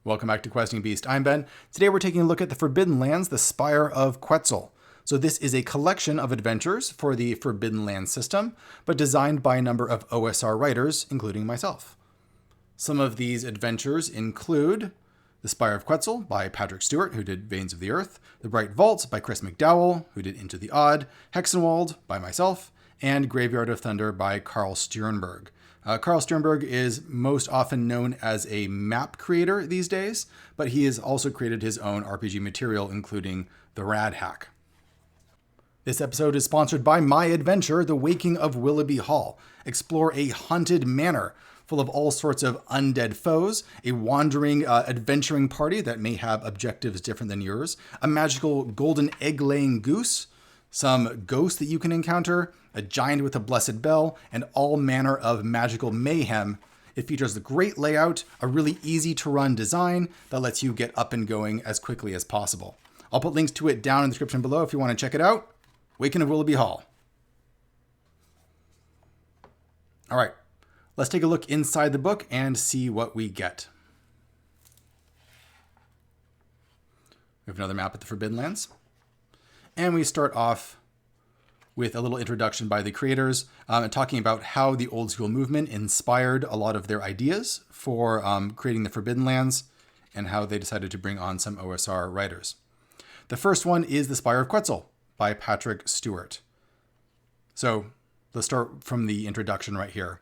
Welcome back to Questing Beast. I'm Ben. Today we're taking a look at the Forbidden Lands, the Spire of Quetzel. So this is a collection of adventures for the Forbidden Lands system, but designed by a number of OSR writers, including myself. Some of these adventures include The Spire of Quetzel by Patrick Stewart, who did Veins of the Earth, The Bright Vault by Chris McDowell, who did Into the Odd, Hexenwald by myself, and Graveyard of Thunder by Carl Sternberg. Carl Sternberg is most often known as a map creator these days, but he has also created his own RPG material, including the Rad Hack. This episode is sponsored by my adventure, The Waking of Willoughby Hall. Explore a haunted manor full of all sorts of undead foes, a wandering, adventuring party that may have objectives different than yours, a magical golden egg-laying goose, some ghosts that you can encounter, a giant with a blessed bell, and all manner of magical mayhem. It features a great layout, a really easy to run design that lets you get up and going as quickly as possible. I'll put links to it down in the description below if you want to check it out. Waking of Willoughby Hall. All right, let's take a look inside the book and see what we get. We have another map at the Forbidden Lands. And we start off with a little introduction by the creators and talking about how the old school movement inspired a lot of their ideas for creating the Forbidden Lands and how they decided to bring on some OSR writers. The first one is The Spire of Quetzel by Patrick Stewart. So let's start from the introduction right here.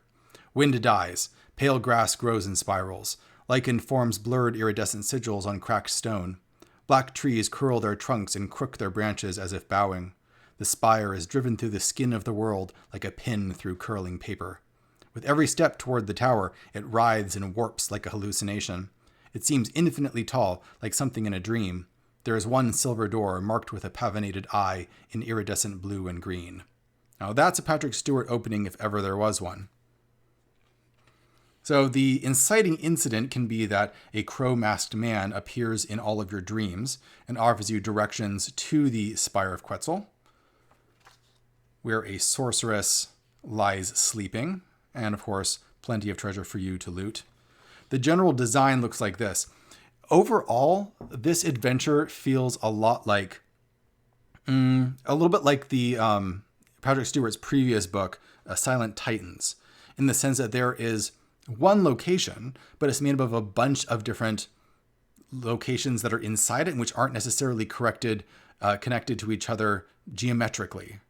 Wind dies, pale grass grows in spirals, lichen forms blurred iridescent sigils on cracked stone. Black trees curl their trunks and crook their branches as if bowing. The spire is driven through the skin of the world like a pin through curling paper. With every step toward the tower, it writhes and warps like a hallucination. It seems infinitely tall, like something in a dream. There is one silver door marked with a pavinated eye in iridescent blue and green. Now that's a Patrick Stewart opening if ever there was one. So the inciting incident can be that a crow-masked man appears in all of your dreams and offers you directions to the Spire of Quetzel, where a sorceress lies sleeping, and of course, plenty of treasure for you to loot. The general design looks like this. Overall, this adventure feels a lot like, a little bit like the Patrick Stewart's previous book, Silent Titans, in the sense that there is one location, but it's made up of a bunch of different locations that are inside it and which aren't necessarily connected to each other geometrically.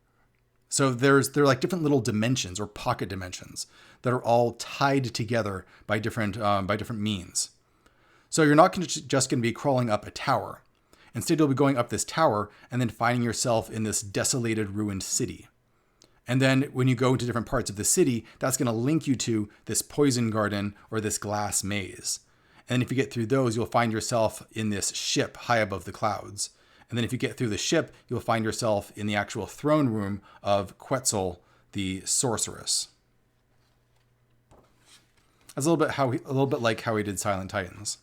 So they're like different little dimensions or pocket dimensions that are all tied together by different means. So you're not just going to be crawling up a tower. Instead, you'll be going up this tower and then finding yourself in this desolated, ruined city. And then when you go into different parts of the city, that's going to link you to this poison garden or this glass maze. And if you get through those, you'll find yourself in this ship high above the clouds. And then if you get through the ship, you'll find yourself in the actual throne room of Quetzel, the sorceress. That's a little bit like how he did Silent Titans.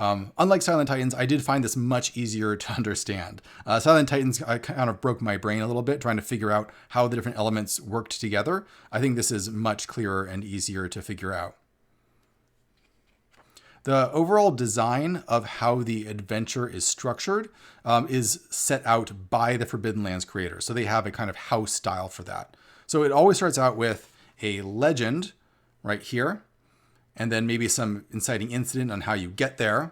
Unlike Silent Titans, I did find this much easier to understand. Silent Titans kind of broke my brain a little bit trying to figure out how the different elements worked together. I think this is much clearer and easier to figure out. The overall design of how the adventure is structured is set out by the Forbidden Lands creators. So they have a kind of house style for that. So it always starts out with a legend right here, and then maybe some inciting incident on how you get there.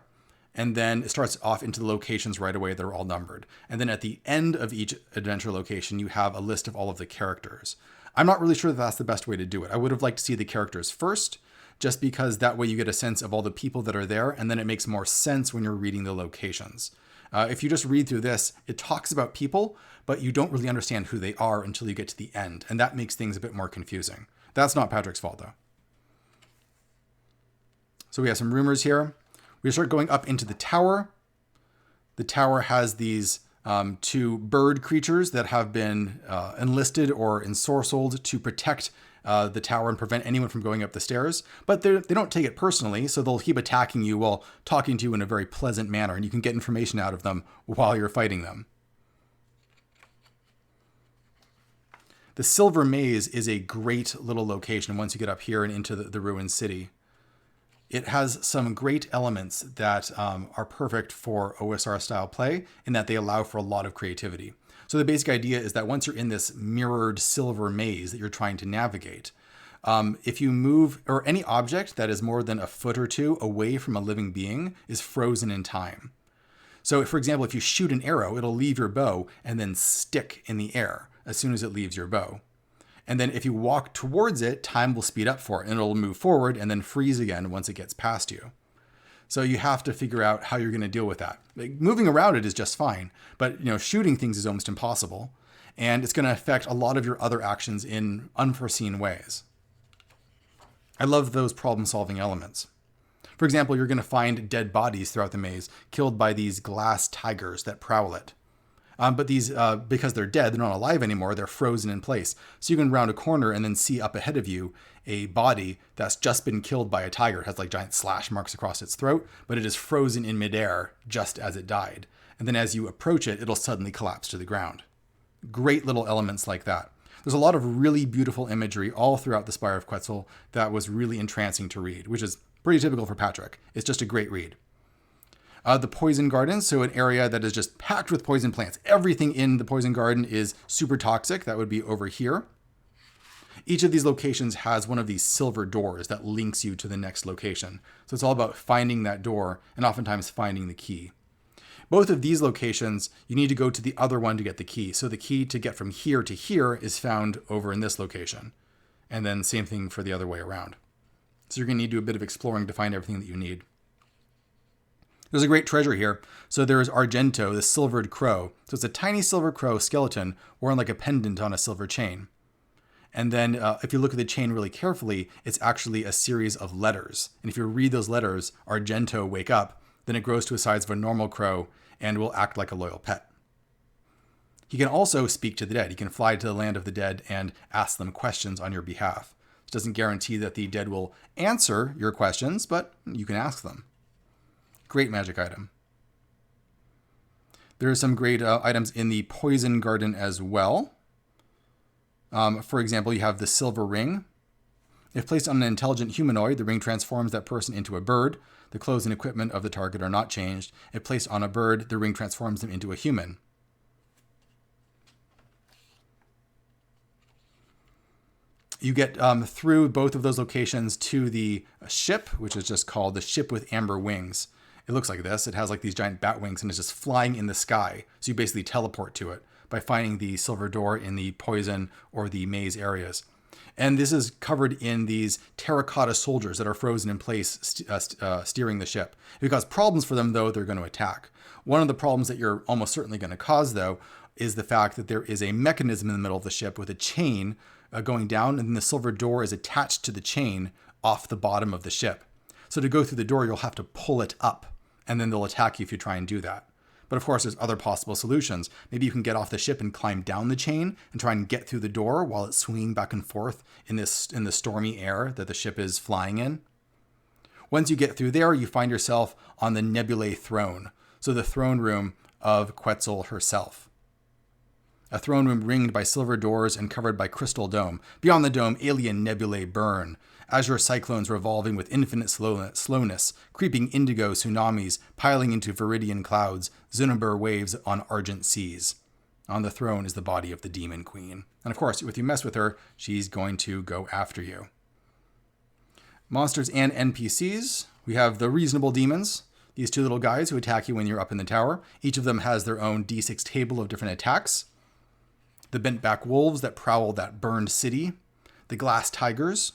And then it starts off into the locations right away. They're all numbered. And then at the end of each adventure location, you have a list of all of the characters. I'm not really sure that that's the best way to do it. I would have liked to see the characters first, just because that way you get a sense of all the people that are there. And then it makes more sense when you're reading the locations. If you just read through this, it talks about people, but you don't really understand who they are until you get to the end. And that makes things a bit more confusing. That's not Patrick's fault, though. So we have some rumors here. We start going up into the tower. The tower has these two bird creatures that have been enlisted or ensorcelled to protect the tower and prevent anyone from going up the stairs. But they don't take it personally, so they'll keep attacking you while talking to you in a very pleasant manner, and you can get information out of them while you're fighting them. The Silver Maze is a great little location once you get up here and into the ruined city. It has some great elements that are perfect for OSR style play in that they allow for a lot of creativity. So the basic idea is that once you're in this mirrored silver maze that you're trying to navigate, if you move, or any object that is more than a foot or two away from a living being is frozen in time. So for example, if you shoot an arrow, it'll leave your bow and then stick in the air as soon as it leaves your bow. And then if you walk towards it, time will speed up for it and it'll move forward and then freeze again once it gets past you. So you have to figure out how you're going to deal with that. Like, moving around it is just fine, but shooting things is almost impossible. And it's going to affect a lot of your other actions in unforeseen ways. I love those problem-solving elements. For example, you're going to find dead bodies throughout the maze, killed by these glass tigers that prowl it. But these, because they're dead, they're not alive anymore, they're frozen in place. So you can round a corner and then see up ahead of you a body that's just been killed by a tiger. It has like giant slash marks across its throat, but it is frozen in midair just as it died. And then as you approach it, it'll suddenly collapse to the ground. Great little elements like that. There's a lot of really beautiful imagery all throughout the Spire of Quetzel that was really entrancing to read, which is pretty typical for Patrick. It's just a great read. The poison garden, so an area that is just packed with poison plants. Everything in the poison garden is super toxic. That would be over here. Each of these locations has one of these silver doors that links you to the next location. So it's all about finding that door and oftentimes finding the key. Both of these locations, you need to go to the other one to get the key. So the key to get from here to here is found over in this location. And then same thing for the other way around. So you're going to need to do a bit of exploring to find everything that you need. There's a great treasure here. So there's Argento, the silvered crow. So it's a tiny silver crow skeleton worn like a pendant on a silver chain. And then if you look at the chain really carefully, it's actually a series of letters. And if you read those letters, Argento, wake up, then it grows to the size of a normal crow and will act like a loyal pet. He can also speak to the dead. He can fly to the land of the dead and ask them questions on your behalf. It doesn't guarantee that the dead will answer your questions, but you can ask them. Great magic item. There are some great items in the poison garden as well. For example, you have the silver ring. If placed on an intelligent humanoid, the ring transforms that person into a bird. The clothes and equipment of the target are not changed. If placed on a bird, the ring transforms them into a human. You get through both of those locations to the ship, which is just called the ship with amber wings. It looks like this. It has like these giant bat wings and it's just flying in the sky. So you basically teleport to it by finding the silver door in the poison or the maze areas. And this is covered in these terracotta soldiers that are frozen in place, steering the ship. If you cause problems for them, though, they're going to attack. One of the problems that you're almost certainly going to cause, though, is the fact that there is a mechanism in the middle of the ship with a chain going down, and then the silver door is attached to the chain off the bottom of the ship. So to go through the door, you'll have to pull it up, and then they'll attack you if you try and do that. But of course, there's other possible solutions. Maybe you can get off the ship and climb down the chain and try and get through the door while it's swinging back and forth in the stormy air that the ship is flying in. Once you get through there, you find yourself on the nebulae throne. So the throne room of Quetzel herself. A throne room ringed by silver doors and covered by crystal dome. Beyond the dome, alien nebulae burn. Azure cyclones revolving with infinite slowness, creeping indigo tsunamis piling into viridian clouds, Zinniber waves on argent seas. On the throne is the body of the demon queen. And of course, if you mess with her, she's going to go after you. Monsters and NPCs. We have the reasonable demons. These two little guys who attack you when you're up in the tower. Each of them has their own D6 table of different attacks. The bent back wolves that prowl that burned city. The glass tigers.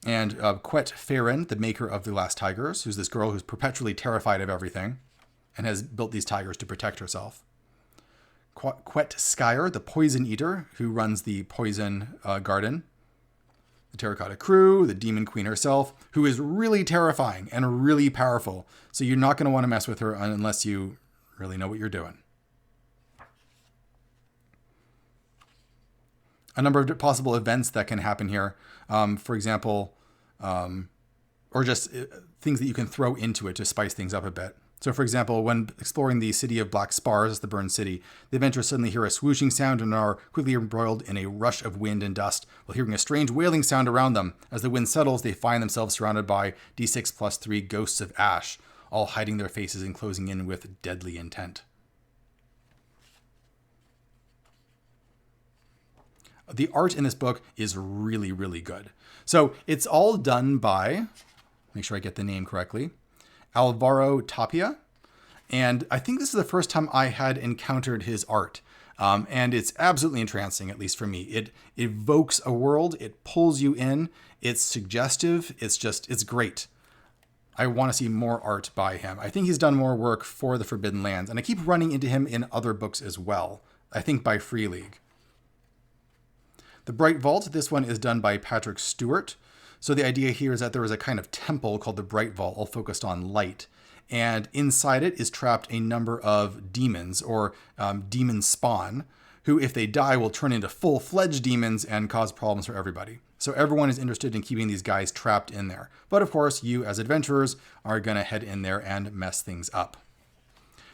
And Quetzel, the maker of the glass tigers, who's this girl who's perpetually terrified of everything and has built these tigers to protect herself. Quetzel, the poison eater, who runs the poison garden. The terracotta crew, the demon queen herself, who is really terrifying and really powerful. So you're not going to want to mess with her unless you really know what you're doing. A number of possible events that can happen here. For example, or just things that you can throw into it to spice things up a bit. So, for example, when exploring the city of Black Spars, the burned city, the adventurers suddenly hear a swooshing sound and are quickly embroiled in a rush of wind and dust, while hearing a strange wailing sound around them. As the wind settles, they find themselves surrounded by D6+3 ghosts of ash, all hiding their faces and closing in with deadly intent. The art in this book is really, really good. So it's all done by, make sure I get the name correctly, Alvaro Tapia. And I think this is the first time I had encountered his art. And it's absolutely entrancing, at least for me. It evokes a world, it pulls you in, it's suggestive, it's great. I want to see more art by him. I think he's done more work for the Forbidden Lands, and I keep running into him in other books as well, I think by Free League. The Bright Vault, this one is done by Patrick Stewart. So the idea here is that there is a kind of temple called the Bright Vault, all focused on light. And inside it is trapped a number of demons, or demon spawn, who, if they die, will turn into full-fledged demons and cause problems for everybody. So everyone is interested in keeping these guys trapped in there. But of course, you as adventurers are going to head in there and mess things up.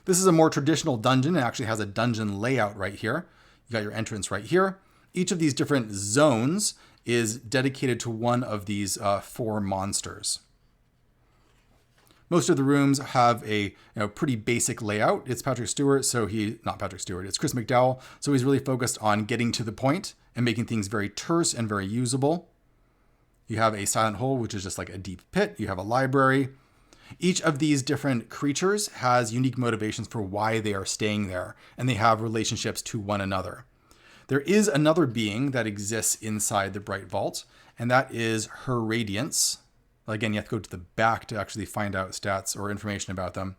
This is a more traditional dungeon. It actually has a dungeon layout right here. You got your entrance right here. Each of these different zones is dedicated to one of these 4 monsters. Most of the rooms have a pretty basic layout. It's Patrick Stewart, so not Patrick Stewart, it's Chris McDowell. So he's really focused on getting to the point and making things very terse and very usable. You have a silent hole, which is just like a deep pit. You have a library. Each of these different creatures has unique motivations for why they are staying there, and they have relationships to one another. There is another being that exists inside the Bright Vault, and that is her Radiance. Again, you have to go to the back to actually find out stats or information about them.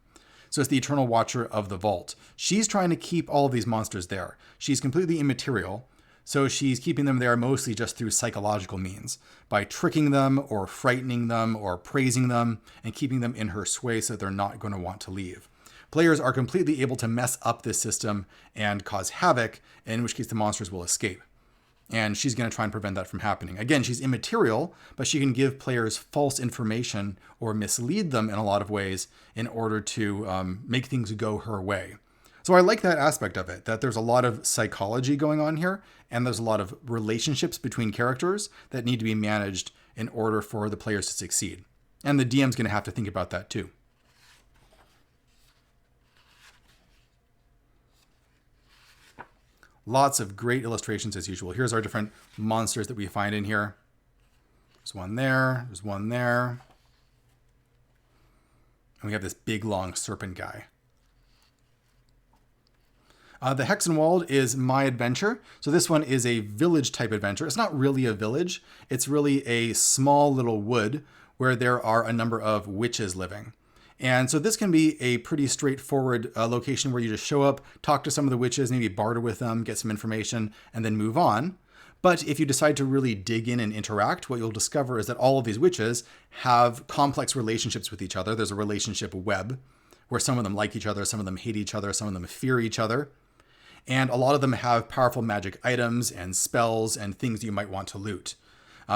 So it's the Eternal Watcher of the Vault. She's trying to keep all of these monsters there. She's completely immaterial, so she's keeping them there mostly just through psychological means, by tricking them or frightening them or praising them and keeping them in her sway so that they're not going to want to leave. Players are completely able to mess up this system and cause havoc, in which case the monsters will escape. And she's going to try and prevent that from happening. Again, she's immaterial, but she can give players false information or mislead them in a lot of ways in order to make things go her way. So I like that aspect of it, that there's a lot of psychology going on here, and there's a lot of relationships between characters that need to be managed in order for the players to succeed. And the DM's going to have to think about that too. Lots of great illustrations as usual. Here's our different monsters that we find in here. There's one there. There's one there. And we have this big, long serpent guy. The Hexenwald is my adventure. So this one is a village type adventure. It's not really a village. It's really a small little wood where there are a number of witches living. And so this can be a pretty straightforward location where you just show up, talk to some of the witches, maybe barter with them, get some information, and then move on. But if you decide to really dig in and interact, what you'll discover is that all of these witches have complex relationships with each other. There's a relationship web where some of them like each other, some of them hate each other, some of them fear each other. And a lot of them have powerful magic items and spells and things that you might want to loot.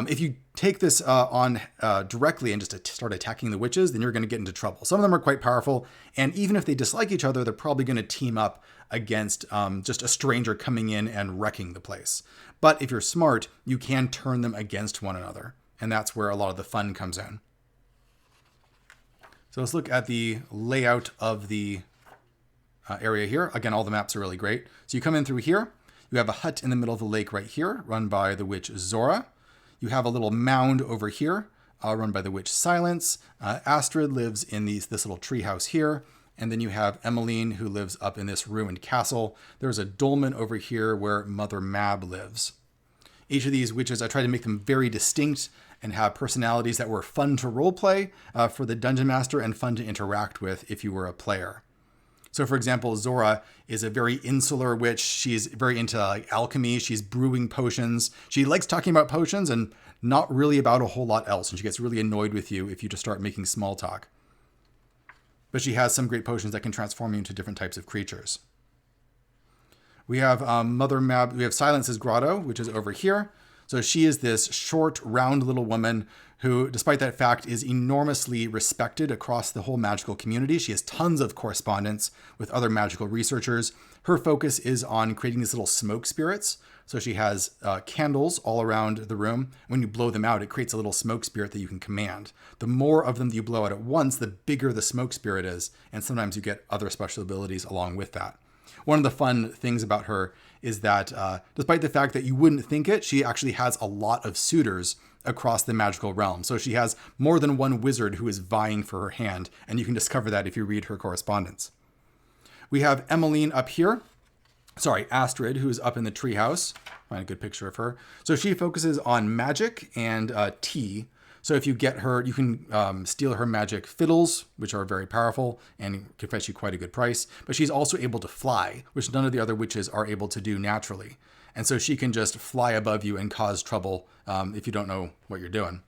If you take this on directly and just start attacking the witches, then you're going to get into trouble. Some of them are quite powerful, and even if they dislike each other, they're probably going to team up against just a stranger coming in and wrecking the place. But if you're smart, you can turn them against one another, and that's where a lot of the fun comes in. So let's look at the layout of the area here. Again, all the maps are really great. So you come in through here. You have a hut in the middle of the lake right here, run by the witch Zora. You have a little mound over here, run by the witch Silence. Astrid lives in this little treehouse here. And then you have Emmeline, who lives up in this ruined castle. There's a dolmen over here where Mother Mab lives. Each of these witches, I tried to make them very distinct and have personalities that were fun to roleplay for the Dungeon Master and fun to interact with if you were a player. So, for example, Zora is a very insular witch. She's very into alchemy. She's brewing potions. She likes talking about potions and not really about a whole lot else. And she gets really annoyed with you if you just start making small talk. But she has some great potions that can transform you into different types of creatures. We have Mother Mab. We have Silence's Grotto, which is over here. So she is this short, round little woman who, despite that fact, is enormously respected across the whole magical community. She has tons of correspondence with other magical researchers. Her focus is on creating these little smoke spirits. So she has candles all around the room. When you blow them out, it creates a little smoke spirit that you can command. The more of them that you blow out at once, the bigger the smoke spirit is. And sometimes you get other special abilities along with that. One of the fun things about her is that despite the fact that you wouldn't think it, she actually has a lot of suitors across the magical realm. So she has more than one wizard who is vying for her hand, and you can discover that if you read her correspondence. We have Emmeline up here. Sorry, Astrid, who's up in the treehouse. Find a good picture of her. So she focuses on magic and tea. So if you get her, you can steal her magic fiddles, which are very powerful and can fetch you quite a good price. But she's also able to fly, which none of the other witches are able to do naturally. And so she can just fly above you and cause trouble if you don't know what you're doing.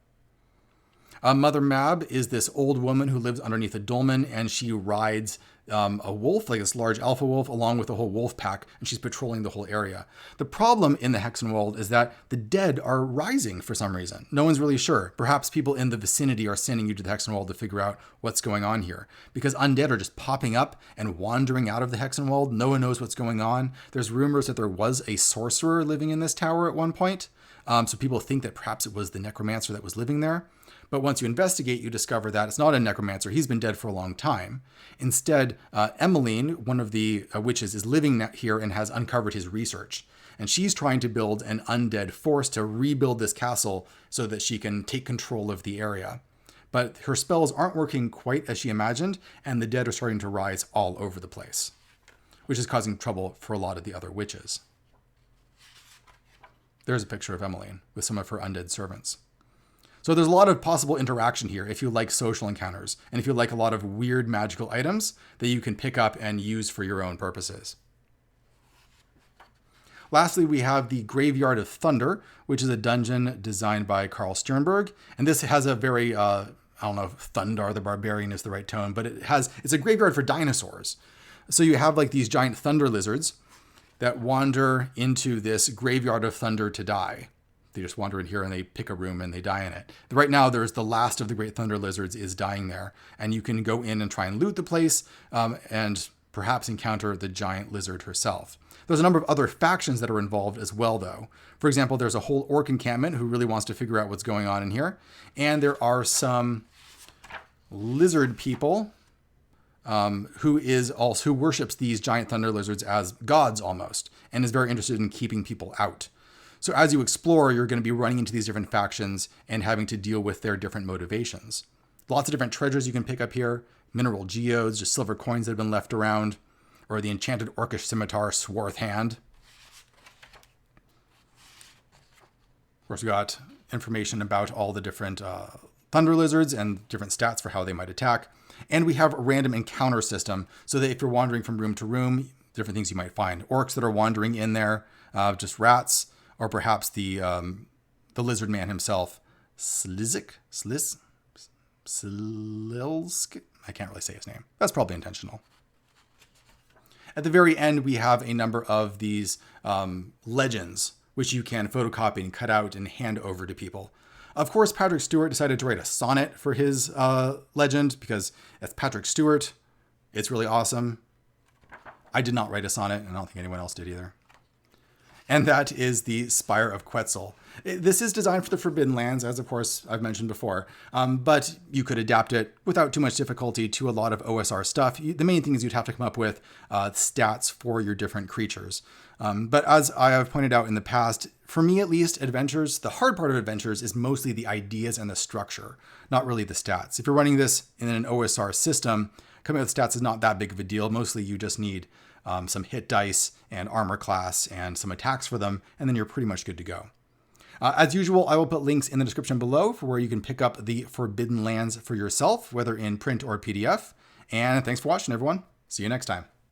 Mother Mab is this old woman who lives underneath a dolmen, and she rides a wolf, like this large alpha wolf, along with a whole wolf pack, and she's patrolling the whole area. The problem in the Hexenwald is that the dead are rising for some reason. No one's really sure. Perhaps people in the vicinity are sending you to the Hexenwald to figure out what's going on here, because undead are just popping up and wandering out of the Hexenwald. No one knows what's going on. There's rumors that there was a sorcerer living in this tower at one point, so people think that perhaps it was the necromancer that was living there. But once you investigate, you discover that it's not a necromancer. He's been dead for a long time. Instead, Emmeline, one of the witches, is living here and has uncovered his research. And she's trying to build an undead force to rebuild this castle so that she can take control of the area. But her spells aren't working quite as she imagined, and the dead are starting to rise all over the place, which is causing trouble for a lot of the other witches. There's a picture of Emmeline with some of her undead servants. So there's a lot of possible interaction here if you like social encounters, and if you like a lot of weird magical items that you can pick up and use for your own purposes. Lastly, we have the Graveyard of Thunder, which is a dungeon designed by Carl Sternberg. And this has a very, I don't know if Thundar the Barbarian is the right tone, but it's a graveyard for dinosaurs. So you have like these giant thunder lizards that wander into this Graveyard of Thunder to die. They just wander in here and they pick a room and they die in it. Right now, there's the last of the great thunder lizards is dying there. And you can go in and try and loot the place and perhaps encounter the giant lizard herself. There's a number of other factions that are involved as well, though. For example, there's a whole orc encampment who really wants to figure out what's going on in here. And there are some lizard people who worships these giant thunder lizards as gods almost, and is very interested in keeping people out. So as you explore, you're going to be running into these different factions and having to deal with their different motivations. Lots of different treasures you can pick up here. Mineral geodes, just silver coins that have been left around. Or the enchanted orcish scimitar, Swarth Hand. Of course, we got information about all the different thunder lizards and different stats for how they might attack. And we have a random encounter system, so that if you're wandering from room to room, different things you might find. Orcs that are wandering in there, just rats. Or perhaps the lizard man himself, Slizk? I can't really say his name. That's probably intentional. At the very end, we have a number of these legends, which you can photocopy and cut out and hand over to people. Of course, Patrick Stewart decided to write a sonnet for his legend because it's Patrick Stewart. It's really awesome. I did not write a sonnet, and I don't think anyone else did either. And that is the Spire of Quetzel. This is designed for the Forbidden Lands, as of course I've mentioned before, but you could adapt it without too much difficulty to a lot of OSR stuff. The main thing is you'd have to come up with stats for your different creatures. But as I have pointed out in the past, for me at least, adventures, the hard part of adventures is mostly the ideas and the structure, not really the stats. If you're running this in an OSR system, coming up with stats is not that big of a deal. Mostly you just need some hit dice and armor class and some attacks for them, and then you're pretty much good to go. As usual, I will put links in the description below for where you can pick up the Forbidden Lands for yourself, whether in print or PDF. And thanks for watching, everyone. See you next time.